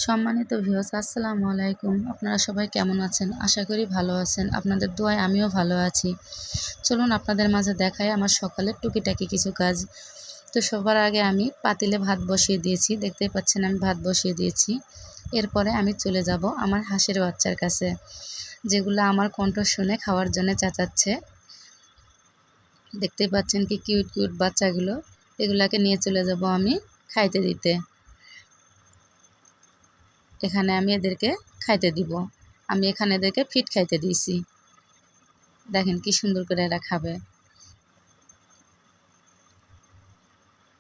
সম্মানিত ভিউয়ার্স, আসসালামু আলাইকুম। আপনারা সবাই কেমন আছেন? আশা করি ভালো আছেন। আপনাদের দোয়ায় আমিও ভালো আছি। চলুন আপনাদের মাঝে দেখাই আমার সকালের টুকিটাকি কিছু কাজ। তো সবার আগে আমি পাতিলে ভাত বসিয়ে দিয়েছি। দেখতেই পাচ্ছেন আমি ভাত বসিয়ে দিয়েছি। এরপরে আমি চলে যাব আমার হাঁসের বাচ্চার কাছে, যেগুলো আমার কণ্ঠ শুনে খাওয়ার জন্য চেঁচাচ্ছে। দেখতেই পাচ্ছেন কি কিউট কিউট বাচ্চাগুলো। এগুলাকে নিয়ে চলে যাব আমি খাইতে দিতে। এখানে আমি এদেরকে খাইতে দিব। আমি এখানে এদেরকে ফিট খাইতে দিয়েছি। দেখেন কি সুন্দর করে এরা খাবে।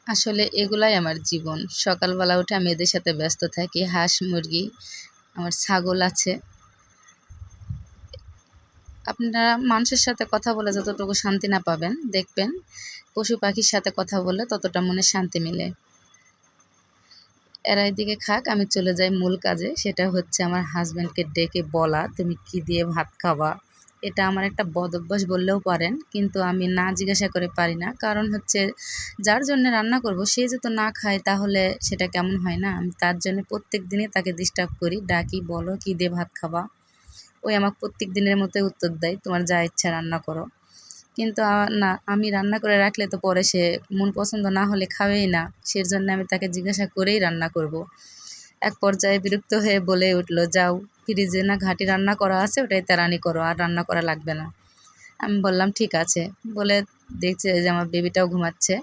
আসলে এগুলাই আমার জীবন। সকালবেলা উঠে আমি এদের সাথে ব্যস্ত থাকি। হাঁস, মুরগি, আমার ছাগল আছে। আপনারা মানুষের সাথে কথা বলে যতটুকু শান্তি না পাবেন, দেখবেন পশু পাখির সাথে কথা বললে ততটা মনে শান্তি মিলে। এরা এদিকে খাক, আমি চলে যাই মূল কাজে। সেটা হচ্ছে আমার হাজব্যান্ডকে ডেকে বলা, তুমি কি দিয়ে ভাত খাবা। এটা আমার একটা বদ অভ্যাস বললেও পারেন, কিন্তু আমি না জিজ্ঞাসা করে পারি না। কারণ হচ্ছে যার জন্য রান্না করব সে যদি না খায় তাহলে সেটা কেমন হয় না। আমি তার জন্য প্রত্যেক দিনই তাকে ডিস্টার্ব করি, ডাকি, বলো কি দিয়ে ভাত খাবা। ওই আমাকে প্রত্যেক দিনের মতোই উত্তর দেয়, তোমার যা ইচ্ছা রান্না করো। কিন্তু না, আমি রান্না করে রাখলে তো পরে সে মন পছন্দ না হলে খাবেই না। সেজন্য আমি তাকে জিজ্ঞাসা করেই রান্না করব। এক পর্যায়ে বিরক্ত হয়ে বলে উঠল, যাও, ফ্রিজে না ঘাঁটি রান্না করা আছে, ওটাই তেরানি করো, আর রান্না করা লাগবে না। আমি বললাম ঠিক আছে। বলে দেখছে যে আমার বেবিটাও ঘুমাচ্ছে।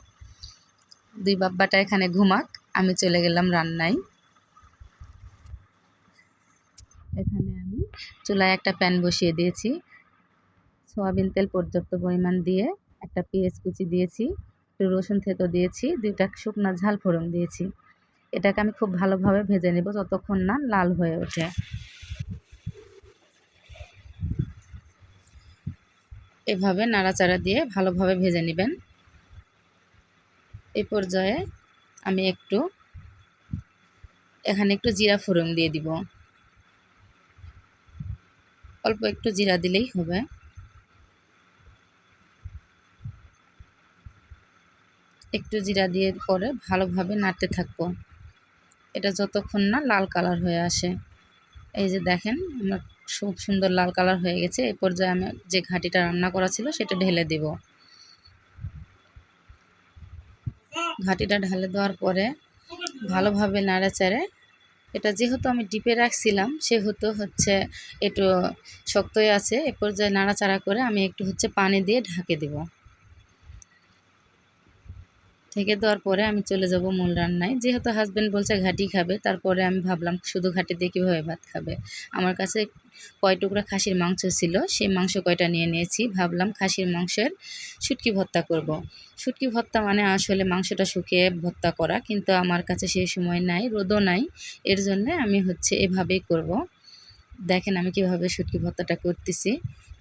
দুই বাব্বাটা এখানে ঘুমাক, আমি চলে গেলাম রান্নায়। এখানে আমি চুলায় একটা প্যান বসিয়ে দিয়েছি। সয়াবিন তেল পর্যাপ্ত পরিমাণ দিয়ে একটা পেঁয়াজ কুচি দিয়েছি, একটু রসুন থেতো দিয়েছি, 2টা শুকনো ঝাল ফোড়ন দিয়েছি। এটাকে আমি খুব ভালোভাবে ভেজে নেব যতক্ষণ না লাল হয়ে ওঠে। এভাবে নাড়াচাড়া দিয়ে ভালোভাবে ভেজে নেবেন। এই পর্যায়ে আমি এখানে একটু জিরা ফোড়ন দিয়ে দিব। অল্প একটু জিরা দিলেই হবে। একটু জিরা দিয়ে পরে ভালোভাবে নাড়তে থাকবো, এটা যতক্ষণ না লাল কালার হয়ে আসে। এই যে দেখেন আমার খুব সুন্দর লাল কালার হয়ে গেছে। এই পর্যায়ে আমি যে ঘাঁটিটা রান্না করা ছিল সেটা ঢেলে দেব। ঘাঁটিটা ঢেলে দেওয়ার পরে ভালোভাবে নাড়াচাড়ে, এটা যেহেতু আমি ডিপে রাখছিলাম সেহেতু হচ্ছে একটু শক্তই আছে। এ পর্যায়ে নাড়াচাড়া করে আমি একটু হচ্ছে পানি দিয়ে ঢেকে দেব। ঢেকে দেওয়ার পরে আমি চলে যাব মূল রান্নায়। যেহেতু হাজব্যান্ড বলছে ঘাঁটি খাবে, তারপরে আমি ভাবলাম শুধু ঘাঁটি দিয়ে কীভাবে ভাত খাবে। আমার কাছে কয় টুকরা খাসির মাংস ছিল, সেই মাংস কয়টা নিয়ে নিয়েছি। ভাবলাম খাসির মাংসের শুটকি ভর্তা করব। শুটকি ভর্তা মানে আসলে মাংসটা শুকিয়ে ভর্তা করা, কিন্তু আমার কাছে সেই সময় নাই, রোদও নাই। এর জন্য আমি হচ্ছে এভাবেই করব। দেখেন আমি কিভাবে শুটকি ভর্তাটা করতেছি।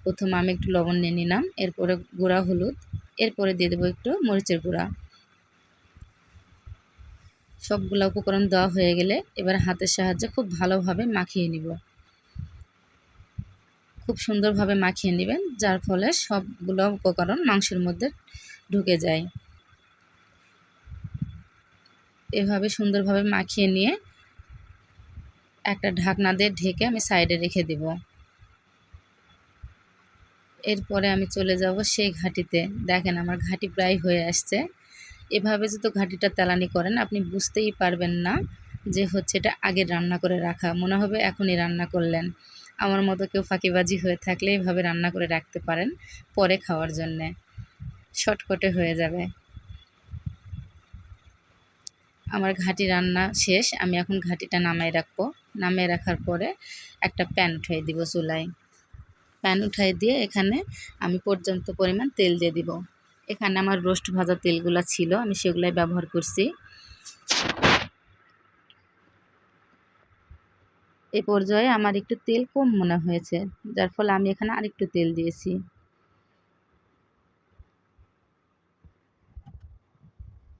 প্রথমে আমি একটু লবণ নিয়ে নিলাম, এরপরে গুঁড়া হলুদ, এরপরে দিয়ে দেবো একটু মরিচের গুঁড়া। সবগুলা উপকরণ দেওয়া হয়ে গেলে এবার হাতের সাহায্যে খুব ভালোভাবে মাখিয়ে নিব। খুব সুন্দরভাবে মাখিয়ে নেবেন, যার ফলে সবগুলো উপকরণ মাংসের মধ্যে ঢুকে যায়। এভাবে সুন্দরভাবে মাখিয়ে নিয়ে একটা ঢাকনা দিয়ে ঢেকে আমি সাইডে রেখে দেব। এরপরে আমি চলে যাব সেই ঘাঁটিতে। দেখেন আমার ঘাঁটি প্রায় হয়ে আসছে। এভাবে যদি ঘাঁটিটা তেলানি করেন আপনি বুঝতেই পারবেন না যে হচ্ছে এটা আগে রান্না করে রাখা, মনে হবে এখনই রান্না করলেন। আমার মতো কেউ ফাঁকিবাজি হয়ে থাকলে এভাবে রান্না করে রাখতে পারেন পরে খাওয়ার জন্যে, শর্টকাটে হয়ে যাবে। আমার ঘাঁটি রান্না শেষ, আমি এখন ঘাঁটিটা নামিয়ে রাখবো। নামিয়ে রাখার পরে একটা প্যান উঠিয়ে দিব চুলায়। প্যান উঠাই দিয়ে এখানে আমি পর্যাপ্ত পরিমাণ তেল দিয়ে দিব। এখানে আমার রোস্ট ভাজা তেলগুলা ছিল, আমি সেগুলাই ব্যবহার করছি। এই পর্যায়ে আমার একটু তেল কম মনে হয়েছে, যার ফলে আমি এখানে আরেকটু তেল দিয়েছি।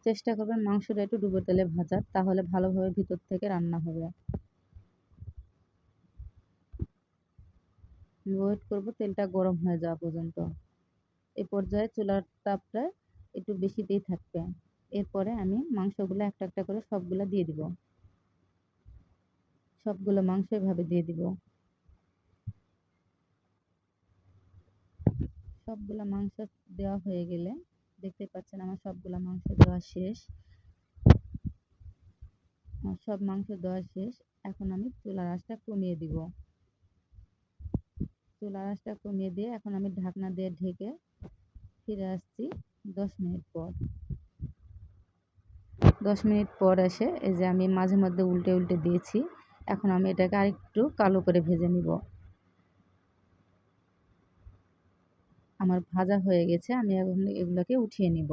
চেষ্টা করবেন মাংসটা একটু ডুবো তেলে ভাজার, তাহলে ভালোভাবে ভিতর থেকে রান্না হবে। ওয়েট করব তেলটা গরম হয়ে যাওয়া পর্যন্ত। এই পর্যায়ে চুলার তাপটা একটু বেশিতেই থাকবে। এরপরে আমি মাংসগুলো একটা একটা করে সবগুলা দিয়ে দিব। সবগুলো মাংস এভাবে দিয়ে দিব। সবগুলা মাংস দেওয়া হয়ে গেলে দেখতে পাচ্ছেন আমার সবগুলা মাংস দেওয়া শেষ। আমার সব মাংস দেওয়া শেষ। এখন আমি চুলার আঁচটা কমিয়ে দিব। চুলার আঁচটা কমিয়ে দিয়ে এখন আমি ঢাকনা দিয়ে ঢেকে ফিরে আসছি 10 মিনিট পর। 10 মিনিট পর এসে এই যে আমি মাঝে মধ্যে উল্টে উল্টে দিয়েছি। এখন আমি এটাকে আরেকটু কালো করে ভেজে নিব। আমার ভাজা হয়ে গেছে, আমি এখন এগুলোকে উঠিয়ে নিব।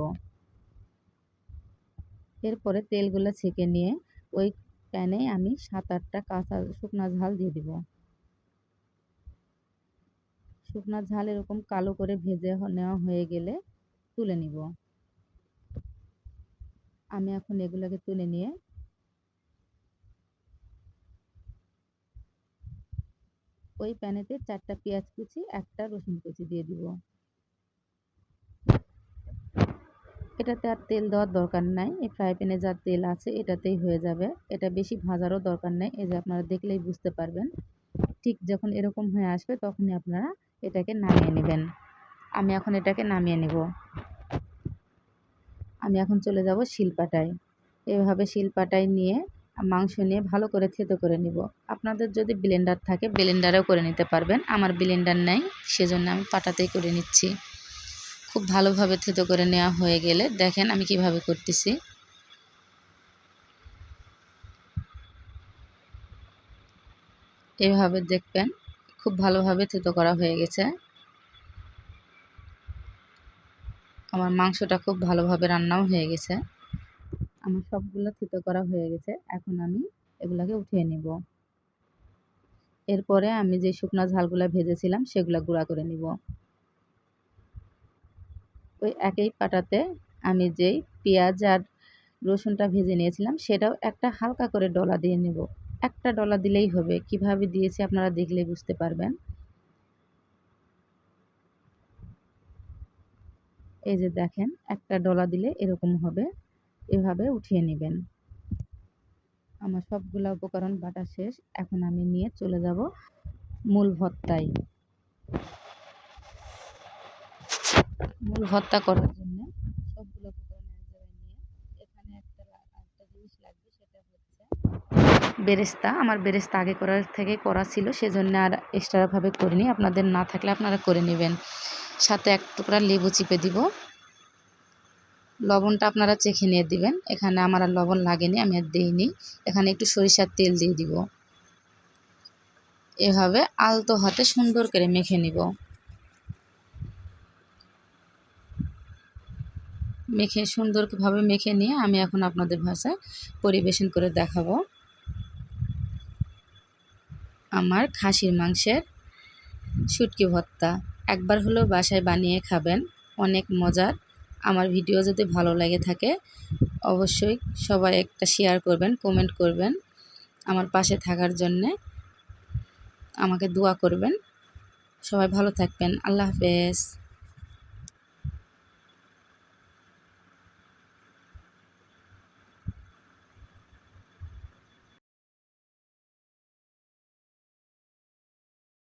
এরপরে তেলগুলো ছেঁকে নিয়ে ওই প্যানে আমি 7-8টা কাঁচা শুকনা ঝাল দিয়ে দিব। শুকনা ঝাল এরকম কালো করে ভেজে নেওয়া হয়ে গেলে তুলে নিব। আমি এখন এগুলোকে তুলে নিয়ে ওই প্যানেতে 4টা পেঁয়াজ কুচি 1টা রসুন কুচি দিয়ে দিব। এটাতে আর তেল দেওয়ার দরকার নাই, এই ফ্রাই প্যানে যা তেল আছে এটাতেই হয়ে যাবে। এটা বেশি ভাজারও দরকার নেই, এই যে আপনারা দেখলেই বুঝতে পারবেন। ঠিক যখন এরকম হয়ে আসবে তখনই আপনারা এটাকে নামিয়ে নেবেন। আমি এখন এটাকে নামিয়ে নিব। আমি এখন চলে যাব শিলপাটায়। এভাবে শিলপাটায় নিয়ে মাংস নিয়ে ভালো করে থেতো করে নিব। আপনাদের যদি ব্লেন্ডার থাকে ব্লেন্ডারেও করে নিতে পারবেন, আমার ব্লেন্ডার নেই সেজন্য আমি পাটাতেই করে নিচ্ছি। খুব ভালোভাবে থেতো করে নেওয়া হয়ে গেলে দেখেন আমি কিভাবে করতেছি। এভাবে দেখবেন খুব ভালোভাবে থেতো করা হয়ে গেছে। আমার মাংসটা খুব ভালোভাবে রান্নাও হয়ে গেছে। আমার সবগুলো থেতো করা হয়ে গেছে, এখন আমি এগুলাকে উঠিয়ে নিব। এরপরে আমি যে শুকনো ঝালগুলা ভেজেছিলাম সেগুলা গুঁড়া করে নিব। ওই একই পাটাতে আমি যেই পেঁয়াজ আর রসুনটা ভেজে নিয়েছিলাম সেটাও একটা হালকা করে ডলা দিয়ে নেব। একটা ডলা দিলেই হবে, কিভাবে দিয়েছি আপনারা দেখলেই বুঝতে পারবেন। এই যে দেখেন একটা ডলা দিলে এরকম হবে, এভাবে উঠিয়ে নেবেন। আমার সবগুলা উপকরণ বাটা শেষ, এখন আমি নিয়ে চলে যাব মূল ভর্তায়। মূল ভর্তা করার জন্য সবগুলো উপকরণ এক জায়গায় নিয়ে এখানে একটা জিনিস লাগবে, সেটা হচ্ছে বেরেস্তা। আমার বেরেস্তা আগে করা ছিল, সেজন্য আর এক্সট্রাভাবে করিনি। আপনাদের না থাকলে আপনারা করে নেবেন। সাথে 1 টুকরা লেবু চিপে দিব। লবণটা আপনারা চেখে নিয়ে দিবেন। এখানে আমার আর লবণ লাগেনি, আমি আর দিইনি। এখানে একটু সরিষার তেল দিয়ে দিব। এভাবে আলতো হাতে সুন্দর করে মেখে নিব। সুন্দরভাবে মেখে নিয়ে আমি এখন আপনাদের ভাষায় পরিবেশন করে দেখাবো। আমার খাসির মাংসের শুটকি ভর্তা একবার হলেও বাসায় বানিয়ে খাবেন, অনেক মজার। আমার ভিডিও যদি ভালো লাগে থাকে অবশ্যই সবাই একটা শেয়ার করবেন, কমেন্ট করবেন। আমার পাশে থাকার জন্যে আমাকে দোয়া করবেন। সবাই ভালো থাকবেন। আল্লাহ হাফেজ।